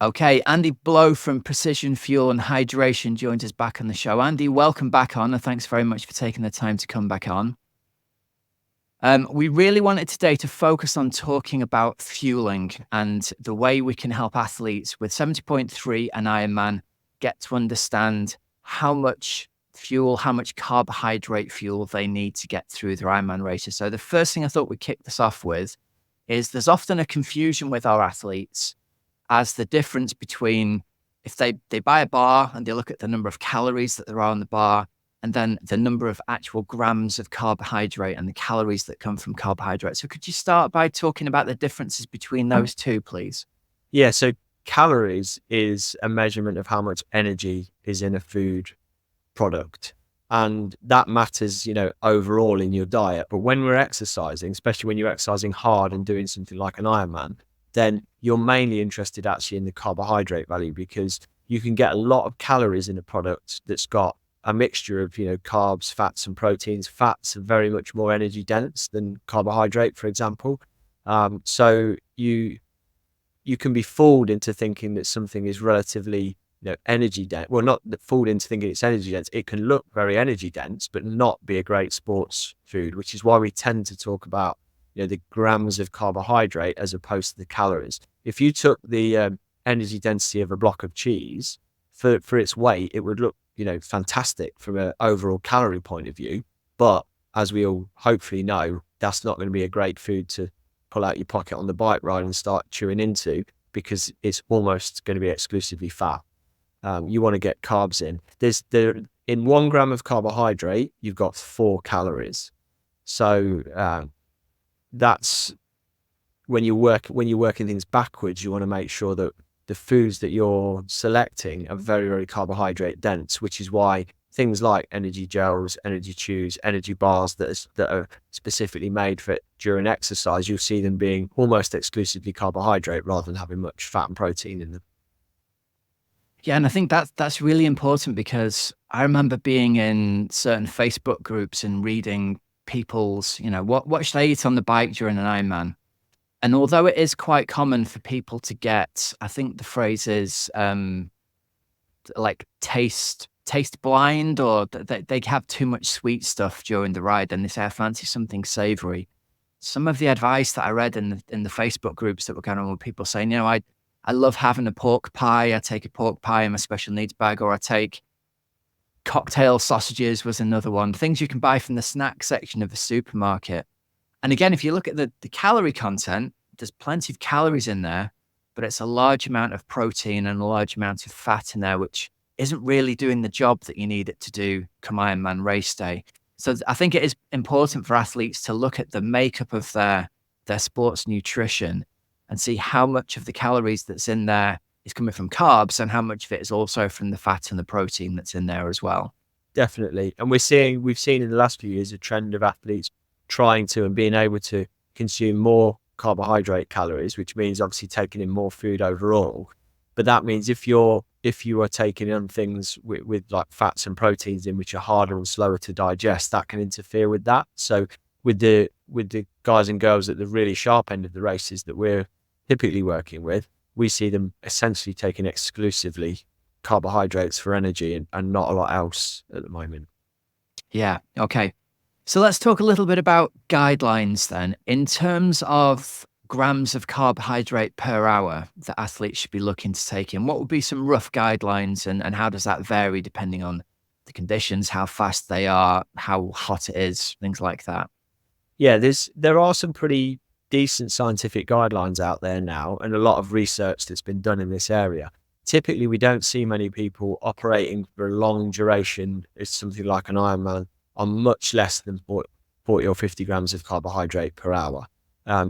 Okay, Andy Blow from Precision Fuel and Hydration joins us back on the show. Andy, welcome back on, and thanks very much for taking the time to come back on. We really wanted today to focus on talking about fueling and the way we can help athletes with 70.3 and Ironman get to understand how much fuel, how much carbohydrate fuel they need to get through their Ironman races. So the first thing I thought we'd kick this off with is there's often a confusion with our athletes as the difference between if they buy a bar and they look at the number of calories that there are on the bar, and then the number of actual grams of carbohydrate and the calories that come from carbohydrates. So could you start by talking about the differences between those two, please? Yeah, so calories is a measurement of how much energy is in a food product. And that matters, overall in your diet. But when we're exercising, especially when you're exercising hard and doing something like an Ironman, then you're mainly interested actually in the carbohydrate value, because you can get a lot of calories in a product that's got a mixture of, carbs, fats and proteins. Fats are very much more energy dense than carbohydrate, for example. So you can be fooled into thinking that something is relatively, energy dense. Well, not fooled into thinking it's energy dense. It can look very energy dense, but not be a great sports food, which is why we tend to talk about, the grams of carbohydrate as opposed to the calories. If you took the energy density of a block of cheese for its weight, it would look, fantastic from an overall calorie point of view. But as we all hopefully know, that's not going to be a great food to pull out your pocket on the bike ride and start chewing into, because it's almost going to be exclusively fat. You want to get carbs in. In 1 gram of carbohydrate, you've got 4 calories. So that's when you're working things backwards, you want to make sure that the foods that you're selecting are very, very carbohydrate dense, which is why things like energy gels, energy chews, energy bars that are specifically made for it during exercise, you'll see them being almost exclusively carbohydrate rather than having much fat and protein in them. Yeah, and I think that's really important, because I remember being in certain Facebook groups and reading people's, what should I eat on the bike during an Ironman? And although it is quite common for people to get, I think the phrase is like taste blind, or they have too much sweet stuff during the ride and they say, I fancy something savory. Some of the advice that I read in the Facebook groups that were going on with people saying, I love having a pork pie. I take a pork pie in my special needs bag, or I take cocktail sausages was another one. Things you can buy from the snack section of the supermarket. And again, if you look at the calorie content, there's plenty of calories in there, but it's a large amount of protein and a large amount of fat in there, which isn't really doing the job that you need it to do come Ironman race day. So I think it is important for athletes to look at the makeup of their sports nutrition and see how much of the calories that's in there is coming from carbs and how much of it is also from the fat and the protein that's in there as well. Definitely. And we've seen in the last few years a trend of athletes trying to and being able to consume more carbohydrate calories, which means obviously taking in more food overall. But that means if you are taking in things with like fats and proteins in, which are harder and slower to digest, that can interfere with that. So with the guys and girls at the really sharp end of the races that we're typically working with, we see them essentially taking exclusively carbohydrates for energy and not a lot else at the moment. Yeah. Okay. So let's talk a little bit about guidelines then. In terms of grams of carbohydrate per hour that athletes should be looking to take in, what would be some rough guidelines, and how does that vary depending on the conditions, how fast they are, how hot it is, things like that? Yeah, there are some pretty decent scientific guidelines out there now, and a lot of research that's been done in this area. Typically, we don't see many people operating for a long duration. It's something like an Ironman on much less than 40 or 50 grams of carbohydrate per hour.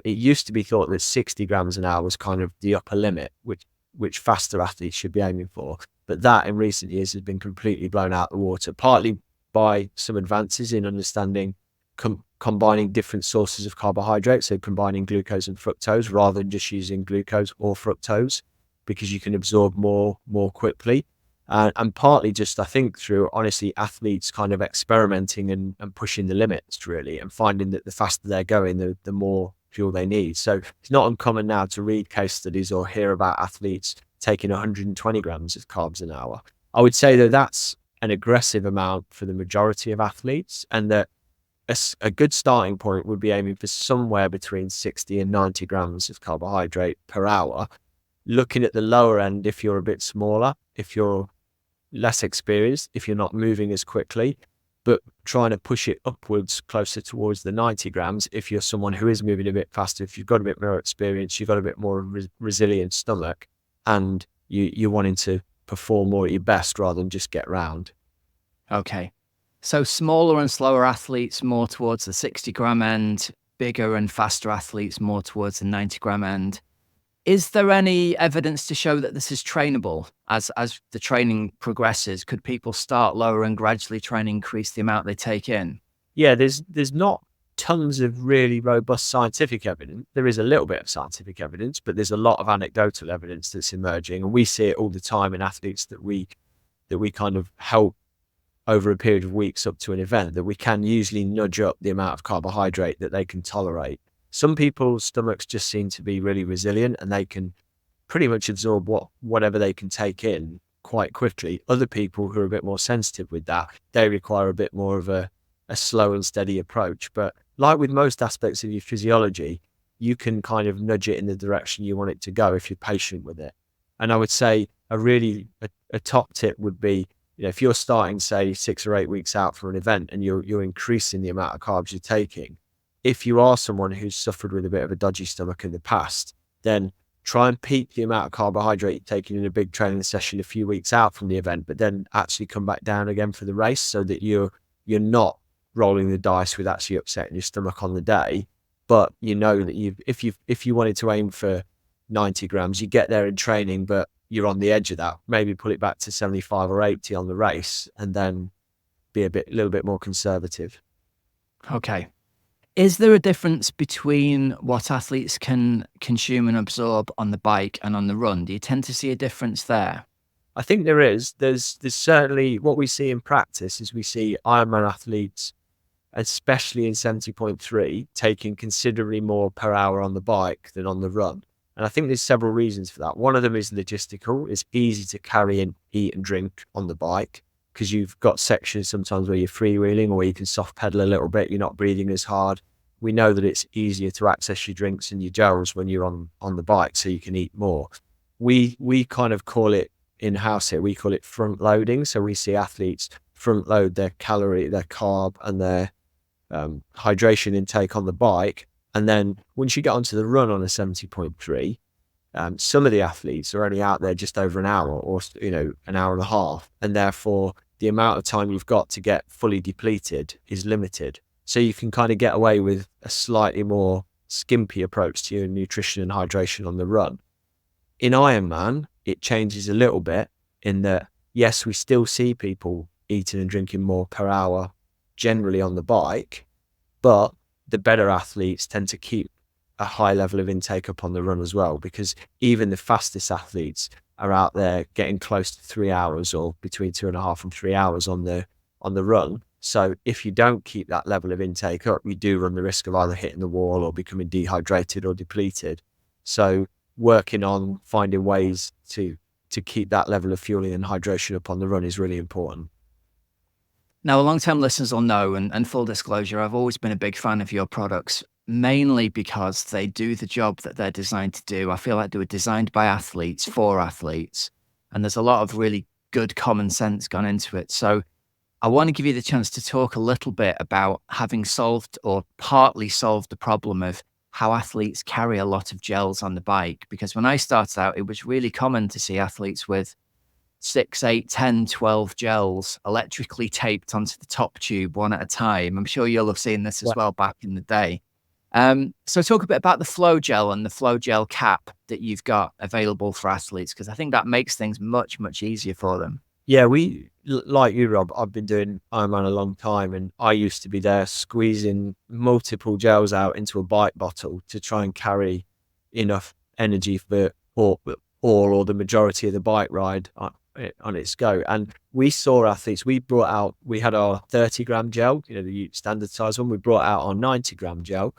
It used to be thought that 60 grams an hour was kind of the upper limit, which faster athletes should be aiming for. But that in recent years has been completely blown out the water, partly by some advances in understanding combining different sources of carbohydrate, so combining glucose and fructose rather than just using glucose or fructose, because you can absorb more quickly. And partly just, I think, through honestly athletes kind of experimenting and pushing the limits really, and finding that the faster they're going, the more fuel they need. So it's not uncommon now to read case studies or hear about athletes taking 120 grams of carbs an hour. I would say that that's an aggressive amount for the majority of athletes, and that a good starting point would be aiming for somewhere between 60 and 90 grams of carbohydrate per hour. Looking at the lower end, if you're a bit smaller, if you're less experienced, if you're not moving as quickly, but trying to push it upwards closer towards the 90 grams if you're someone who is moving a bit faster, if you've got a bit more experience, you've got a bit more resilient stomach, and you're wanting to perform more at your best rather than just get round. Okay. So smaller and slower athletes more towards the 60-gram end, bigger and faster athletes more towards the 90-gram end. Is there any evidence to show that this is trainable as the training progresses? Could people start lower and gradually try and increase the amount they take in? Yeah, there's not tons of really robust scientific evidence. There is a little bit of scientific evidence, but there's a lot of anecdotal evidence that's emerging, and we see it all the time in athletes that we kind of help over a period of weeks up to an event, that we can usually nudge up the amount of carbohydrate that they can tolerate. Some people's stomachs just seem to be really resilient, and they can pretty much absorb whatever they can take in quite quickly. Other people who are a bit more sensitive with that, they require a bit more of a slow and steady approach. But like with most aspects of your physiology, you can kind of nudge it in the direction you want it to go if you're patient with it. And I would say a top tip would be, if you're starting, say, 6 or 8 weeks out for an event, and you're increasing the amount of carbs you're taking, if you are someone who's suffered with a bit of a dodgy stomach in the past, then try and peak the amount of carbohydrate you're taking in a big training session a few weeks out from the event, but then actually come back down again for the race, so that you're not rolling the dice with actually upsetting your stomach on the day. But you know that if you wanted to aim for 90 grams, you get there in training, but you're on the edge of that, maybe pull it back to 75 or 80 on the race, and then be a little bit more conservative. Okay. Is there a difference between what athletes can consume and absorb on the bike and on the run? Do you tend to see a difference there? I think there is. There's certainly what we see in practice is we see Ironman athletes, especially in 70.3, taking considerably more per hour on the bike than on the run. And I think there's several reasons for that. One of them is logistical. It's easy to carry and eat and drink on the bike, because you've got sections sometimes where you're freewheeling, or where you can soft pedal a little bit. You're not breathing as hard. We know that it's easier to access your drinks and your gels when you're on the bike, so you can eat more. We kind of call it in-house here, we call it front loading. So we see athletes front load their calorie, their carb, and their hydration intake on the bike. And then once you get onto the run on a 70.3, some of the athletes are only out there just over an hour, or an hour and a half, and therefore the amount of time you've got to get fully depleted is limited. So you can kind of get away with a slightly more skimpy approach to your nutrition and hydration on the run. In Ironman, it changes a little bit in that, yes, we still see people eating and drinking more per hour generally on the bike, but the better athletes tend to keep a high level of intake up on the run as well, because even the fastest athletes are out there getting close to 3 hours, or between 2.5 and 3 hours on the run. So if you don't keep that level of intake up, you do run the risk of either hitting the wall or becoming dehydrated or depleted. So working on finding ways to keep that level of fueling and hydration up on the run is really important. Now, long-term listeners will know, and full disclosure, I've always been a big fan of your products, mainly because they do the job that they're designed to do. I feel like they were designed by athletes for athletes, and there's a lot of really good common sense gone into it. So I want to give you the chance to talk a little bit about having solved, or partly solved, the problem of how athletes carry a lot of gels on the bike. Because when I started out, it was really common to see athletes with 6, 8, 10, 12 gels electrically taped onto the top tube one at a time. I'm sure you'll have seen this as well back in the day. So talk a bit about the flow gel and the flow gel cap that you've got available for athletes, because I think that makes things much, much easier for them. Yeah, like you, Rob, I've been doing Ironman a long time, and I used to be there squeezing multiple gels out into a bike bottle to try and carry enough energy for all or the majority of the bike ride on its go. And we saw athletes, we had our 30-gram gel, the standard size one. We brought out our 90-gram gel,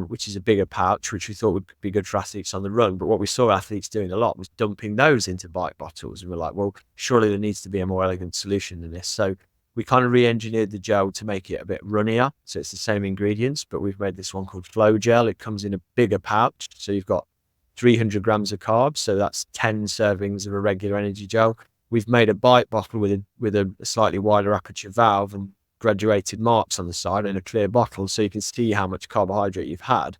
which is a bigger pouch, which we thought would be good for athletes on the run. But what we saw athletes doing a lot was dumping those into bike bottles. And we're like, well, surely there needs to be a more elegant solution than this. So we kind of re-engineered the gel to make it a bit runnier. So it's the same ingredients, but we've made this one called Flow Gel. It comes in a bigger pouch. So you've got 300 grams of carbs. So that's 10 servings of a regular energy gel. We've made a bike bottle with a slightly wider aperture valve and graduated marks on the side and a clear bottle, so you can see how much carbohydrate you've had.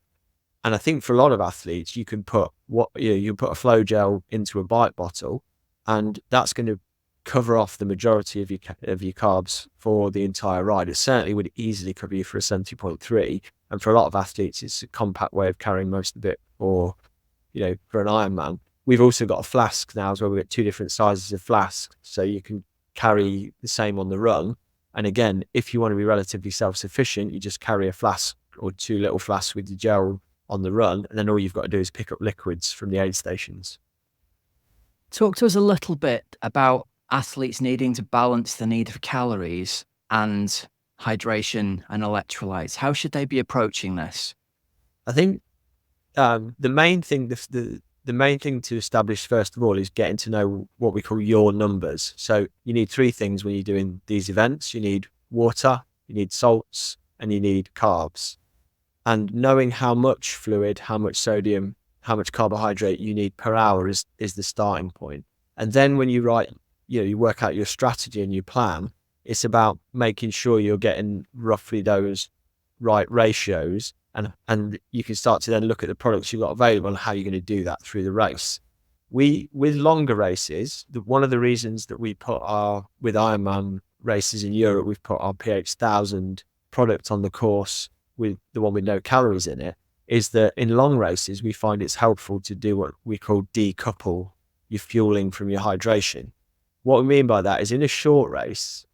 And I think for a lot of athletes, you can put you put a Flow Gel into a bike bottle, and that's going to cover off the majority of your carbs for the entire ride. It certainly would easily cover you for a 70.3, and for a lot of athletes, it's a compact way of carrying most of it. Or for an Ironman, we've also got a flask now as well. We've got 2 different sizes of flasks, so you can carry the same on the run. And again, if you want to be relatively self-sufficient, you just carry a flask or 2 little flasks with the gel on the run, and then all you've got to do is pick up liquids from the aid stations. Talk to us a little bit about athletes needing to balance the need of calories and hydration and electrolytes. How should they be approaching this? I think the main thing to establish, first of all, is getting to know what we call your numbers. So you need 3 things when you're doing these events. You need water, you need salts, and you need carbs. And knowing how much fluid, how much sodium, how much carbohydrate you need per hour is the starting point. And then when you you work out your strategy and your plan, it's about making sure you're getting roughly those right ratios. And you can start to then look at the products you've got available and how you're going to do that through the race. With longer races, one of the reasons that with Ironman races in Europe, we've put our PH 1000 product on the course with the one with no calories in it, is that in long races, we find it's helpful to do what we call decouple your fueling from your hydration. What we mean by that is in a short race,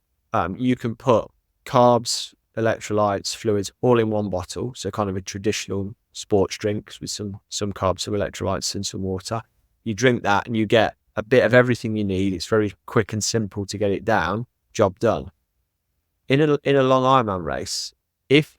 you can put carbs, electrolytes, fluids all in one bottle, so kind of a traditional sports drink with some carbs, some electrolytes, and some water. You drink that and you get a bit of everything you need. It's very quick and simple to get it down. Job done. In a long Ironman race, if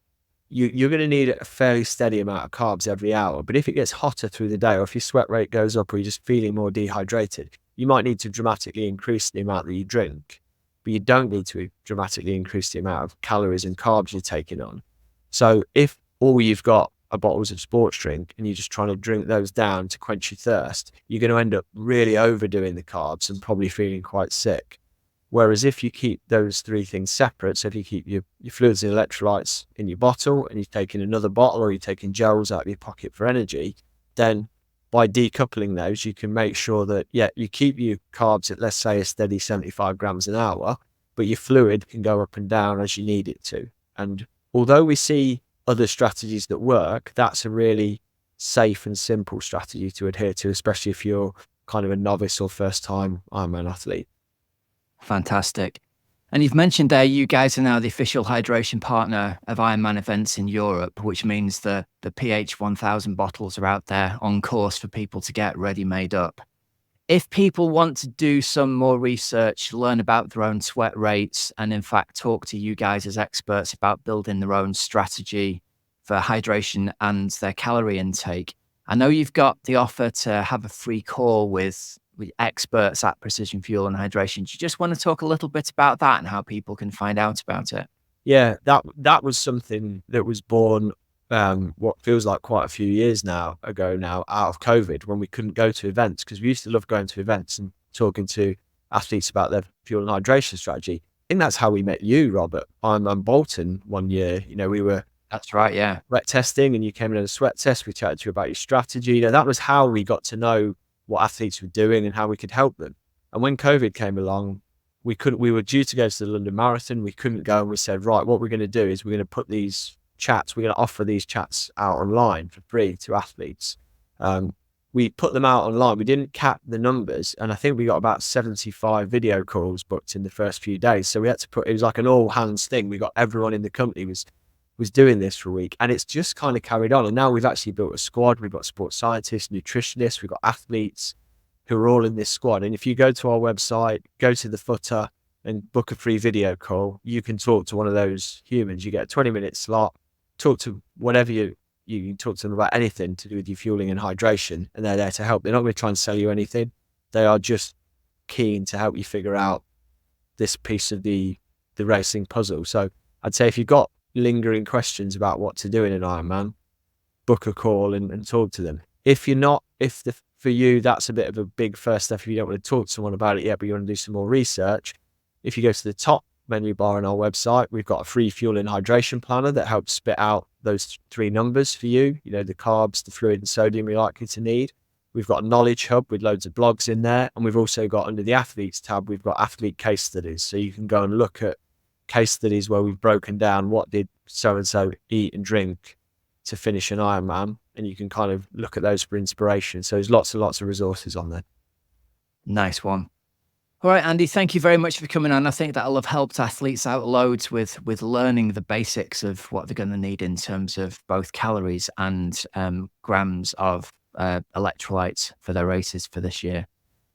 you're going to need a fairly steady amount of carbs every hour, but if it gets hotter through the day, or if your sweat rate goes up, or you're just feeling more dehydrated, you might need to dramatically increase the amount that you drink. But you don't need to dramatically increase the amount of calories and carbs you're taking on. So if all you've got are bottles of sports drink and you're just trying to drink those down to quench your thirst, you're going to end up really overdoing the carbs and probably feeling quite sick. Whereas if you keep those 3 things separate, so if you keep your fluids and electrolytes in your bottle and you're taking another bottle, or you're taking gels out of your pocket for energy, then by decoupling those, you can make sure that, you keep your carbs at, let's say, a steady 75 grams an hour, but your fluid can go up and down as you need it to. And although we see other strategies that work, that's a really safe and simple strategy to adhere to, especially if you're kind of a novice or first-time Ironman athlete. Fantastic. And you've mentioned there, you guys are now the official hydration partner of Ironman events in Europe, which means the PH 1000 bottles are out there on course for people to get ready made up. If people want to do some more research, learn about their own sweat rates, and in fact talk to you guys as experts about building their own strategy for hydration and their calorie intake, I know you've got the offer to have a free call with experts at Precision Fuel and Hydration. Do you just want to talk a little bit about that and how people can find out about it? Yeah, that was something that was born what feels like quite a few years ago now, out of COVID, when we couldn't go to events, because we used to love going to events and talking to athletes about their fuel and hydration strategy. I think that's how we met you, Robert. I'm Bolton one year. We were That's right, yeah. sweat testing, and you came in on a sweat test. We chatted to you about your strategy. That was how we got to know what athletes were doing and how we could help them. And when COVID came along, we were due to go to the London Marathon. We couldn't go, and we said, right, what we're going to do is we're going to put these chats, we're going to offer these chats out online for free to athletes. We put them out online. We didn't cap the numbers, and I think we got about 75 video calls booked in the first few days. So we had to it was like an all hands thing. We got everyone in the company was doing this for a week, and it's just kind of carried on. And now we've actually built a squad. We've got sports scientists, nutritionists, we've got athletes who are all in this squad. And if you go to our website, go to the footer and book a free video call, you can talk to one of those humans. You get a 20-minute slot, talk to whatever you you can talk to them about anything to do with your fueling and hydration, and they're there to help. They're not going to try and sell you anything. They are just keen to help you figure out this piece of the racing puzzle. So I'd say if you've got lingering questions about what to do in an Ironman, book a call and talk to them. If you're not, for you, that's a bit of a big first step. If you don't want to talk to someone about it yet, but you want to do some more research, if you go to the top menu bar on our website, we've got a free fuel and hydration planner that helps spit out those 3 numbers for you, the carbs, the fluid and sodium you're likely to need. We've got a knowledge hub with loads of blogs in there. And we've also got, under the athletes tab, we've got athlete case studies. So you can go and look at case studies where we've broken down what did so-and-so eat and drink to finish an Ironman. And you can kind of look at those for inspiration. So there's lots and lots of resources on there. Nice one. All right, Andy, thank you very much for coming on. I think that'll have helped athletes out loads with learning the basics of what they're going to need in terms of both calories and grams of electrolytes for their races for this year.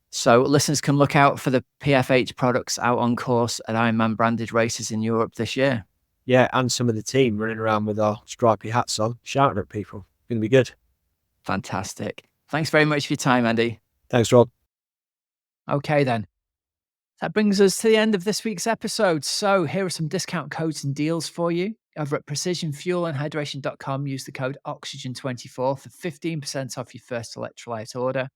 So listeners can look out for the PF&H products out on course at Ironman branded races in Europe this year. Yeah, and some of the team running around with our stripy hats on, shouting at people. It's going to be good. Fantastic. Thanks very much for your time, Andy. Thanks, Rob. Okay, then. That brings us to the end of this week's episode. So here are some discount codes and deals for you. Over at precisionfuelandhydration.com, use the code OXYGEN24 for 15% off your first electrolyte order.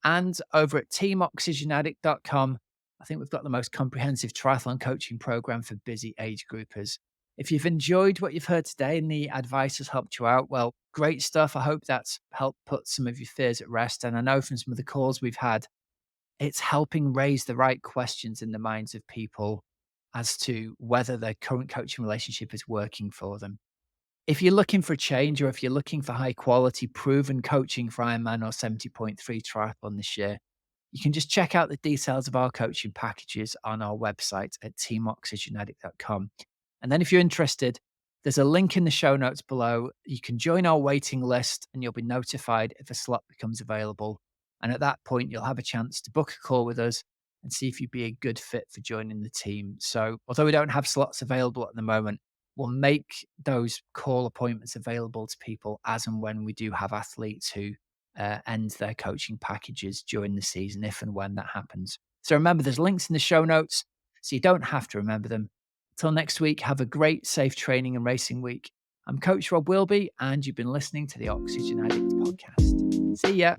And over at teamoxygenaddict.com, I think we've got the most comprehensive triathlon coaching program for busy age groupers. If you've enjoyed what you've heard today and the advice has helped you out, well, great stuff. I hope that's helped put some of your fears at rest. And I know from some of the calls we've had, it's helping raise the right questions in the minds of people as to whether their current coaching relationship is working for them. If you're looking for a change, or if you're looking for high quality, proven coaching for Ironman or 70.3 triathlon this year, you can just check out the details of our coaching packages on our website at teamoxygenaddict.com. And then if you're interested, there's a link in the show notes below. You can join our waiting list and you'll be notified if a slot becomes available. And at that point, you'll have a chance to book a call with us and see if you'd be a good fit for joining the team. So although we don't have slots available at the moment, we'll make those call appointments available to people as and when we do have athletes who end their coaching packages during the season, if and when that happens. So remember, there's links in the show notes, so you don't have to remember them. Until next week, have a great, safe training and racing week. I'm Coach Rob Wilby, and you've been listening to the Oxygen Addict podcast. See ya.